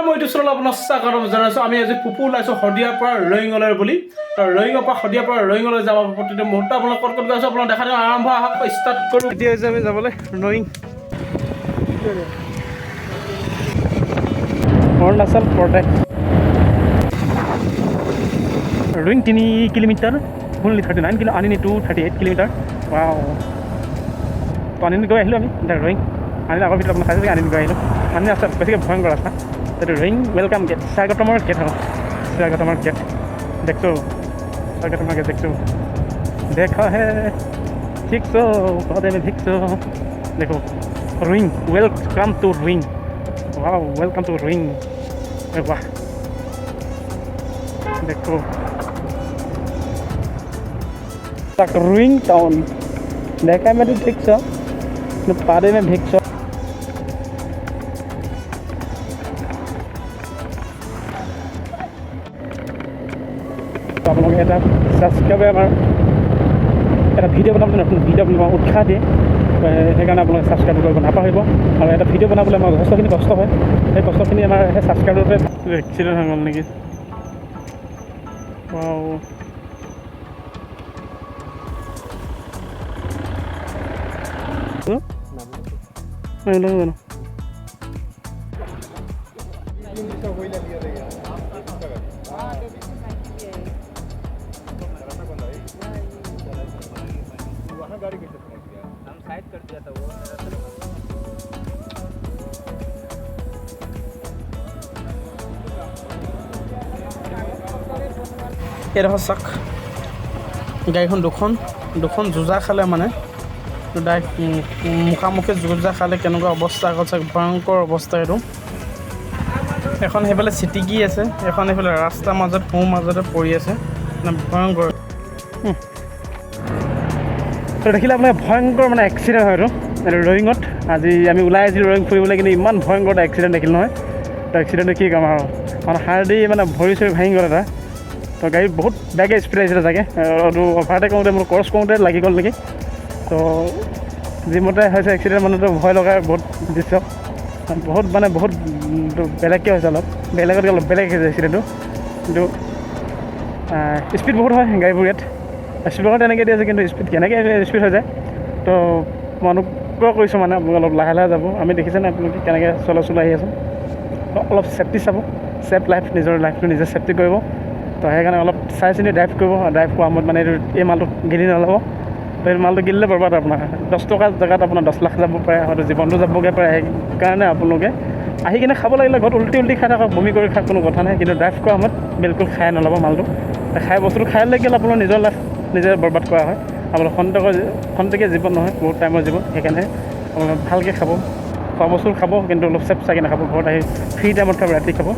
মই এইটো চলাল আপোনাক স্বাগতম জনাইছোঁ। আমি আজি পুপু ওলাইছোঁ শদিয়াৰ পৰা ৰয়িঙলৈ বুলি। ৰয়িঙৰ পৰা শদিয়াৰ পৰা ৰয়িঙলৈ যাব প্ৰতিটো মুহূৰ্ত আপোনাক ক'ত ক'ত গৈছোঁ আপোনাক দেখা দিওঁ। আৰম্ভ আহক ষ্টাৰ্ট কৰোঁ। এতিয়া হৈছে আমি যাবলৈ ৰয়িং অৰুণাচল প্ৰদেশ। ৰয়িং 3 কিলোমিটাৰ only 39 কিলো আনিনি 238 কিলোমিটাৰ। তো আনিনি গৈ আহিলোঁ আমি এতিয়া ৰয়িং। আনিলে আগৰ ভিতৰত আপোনাক চাইছোঁ আনিনি গৈ আহিলোঁ। আনিনি ৰাস্তা বেছিকৈ ভয়ংকৰ ৰাস্তা। এইটো ৰয়িং ৱেলকাম গেট, স্বাগতমৰ গেট হ'ব। স্বাগতমৰ গেট দেখছোঁ, স্বাগতমৰ গেট দেখছোঁ। দেখা হে শিখছো কদে মে শিখছো। দেখো rowing, welcome to rowing. Wow, welcome to rowing. বাহ, দেখো तक रोइंग टाउन देखा में तो ठीक सो पारे में भिक सो तो आप लोग এটা সাবস্ক্রাইব আমার এটা ভিডিও বনাবলৈ নতুন ভিডিও বনাব উৎসাহ দিয়ে সেইকাৰণে আপোনালোকে ছাবস্ক্ৰাইব কৰিব নাপাহৰিব। আৰু এটা ভিডিও বনাবলৈ আমাৰ যথেষ্টখিনি কষ্ট হয়, সেই কষ্টখিনি আমাৰ সেই ছাবস্ক্ৰাইবতে এক্সিডেণ্ট হৈ গ'ল নেকি। জানো এডোখৰ চাওক গাড়ীখন দুখন যুঁজা খালে মানে ডাইৰেক্ট মুখামুখি যুঁজা খালে কেনেকুৱা অৱস্থা আগত চাওক, ভয়ংকৰ অৱস্থা এইটো। এখন সেইফালে চিটিকি আছে, এখন সেইফালে ৰাস্তাৰ মাজত মাজতে পৰি আছে, মানে ভয়ংকৰ। তো দেখিলে আপোনাৰ ভয়ংকৰ মানে এক্সিডেণ্ট হয় এইটো ৰয়িঙত। আজি আমি ওলাই আহিছিলোঁ ৰয়িং ফুৰিবলৈ, কিন্তু ইমান ভয়ংকৰ এটা এক্সিডেণ্ট দেখিলোঁ নহয়। তো এক্সিডেণ্টটো কি কাম আৰু, মানে হাড় দি মানে ভৰি চৰি ভাঙি গ'ল এটা। তো গাড়ী বহুত বেগে স্পীড আহিছিলে চাগে, আৰু অভাৰটেক কৰোঁতে মোৰ ক্ৰছ কৰোঁতে লাগি গ'ল নেকি। তো যিমতে হৈছে এক্সিডেণ্ট মানুহটো ভয় লগা বহুত দৃশ্য, বহুত বেলেগকৈ হৈছে, অলপ বেলেগতকৈ অলপ বেলেগ হৈছে এক্সিডেণ্টটো। কিন্তু স্পীড বহুত হয় গাড়ীবোৰ ইয়াত, স্পীডত তেনেকৈ দি আছে, কিন্তু স্পীড কেনেকৈ স্পীড হৈ যায়। তো মই অনুগ্ৰহ কৰিছোঁ মানে আপোনালোকে অলপ লাহে লাহে যাব। আমি দেখিছেনে আপোনালোকে কেনেকৈ চলাই আহি আছোঁ। অলপ ছেফটি চাব, ছেফ লাইফ, নিজৰ লাইফটো নিজে ছেফটি কৰিব। তো সেইকাৰণে অলপ চাই চিনি ড্ৰাইভ কৰিব। ড্ৰাইভ কৰা সময়ত মানে এই মালটো গিলি নল'ব। তো এই মালটো গিলিলে বৰবাদ আপোনাৰ 10 টকা জেগাত আপোনাৰ 10 লাখ যাব পাৰে, হয়তো জীৱনটো যাবগৈ পাৰে। সেইকাৰণে আপোনালোকে আহি কিনে খাব লাগিলে ঘৰত উল্টি খাই থাকক, বমি কৰি খাওক, কোনো কথা নাই। কিন্তু ড্ৰাইভ কৰা সময়ত বিলকুল খাই নল'ব মালটো। খাই বস্তুটো খাই লৈ গ'লে আপোনাৰ নিজৰ লাইফ নিজে বৰবাদ কৰা হয়। আপোনাৰ খন্তেকীয়া জীৱন নহয়, বহুত টাইমৰ জীৱন। সেইকাৰণে আপোনালোকে ভালকৈ খাব, খোৱা বস্তু খাব, কিন্তু অলপ চেফ চাই নাখাব। ঘৰত আহি ফ্ৰী টাইমত খাব, ৰাতি খাব।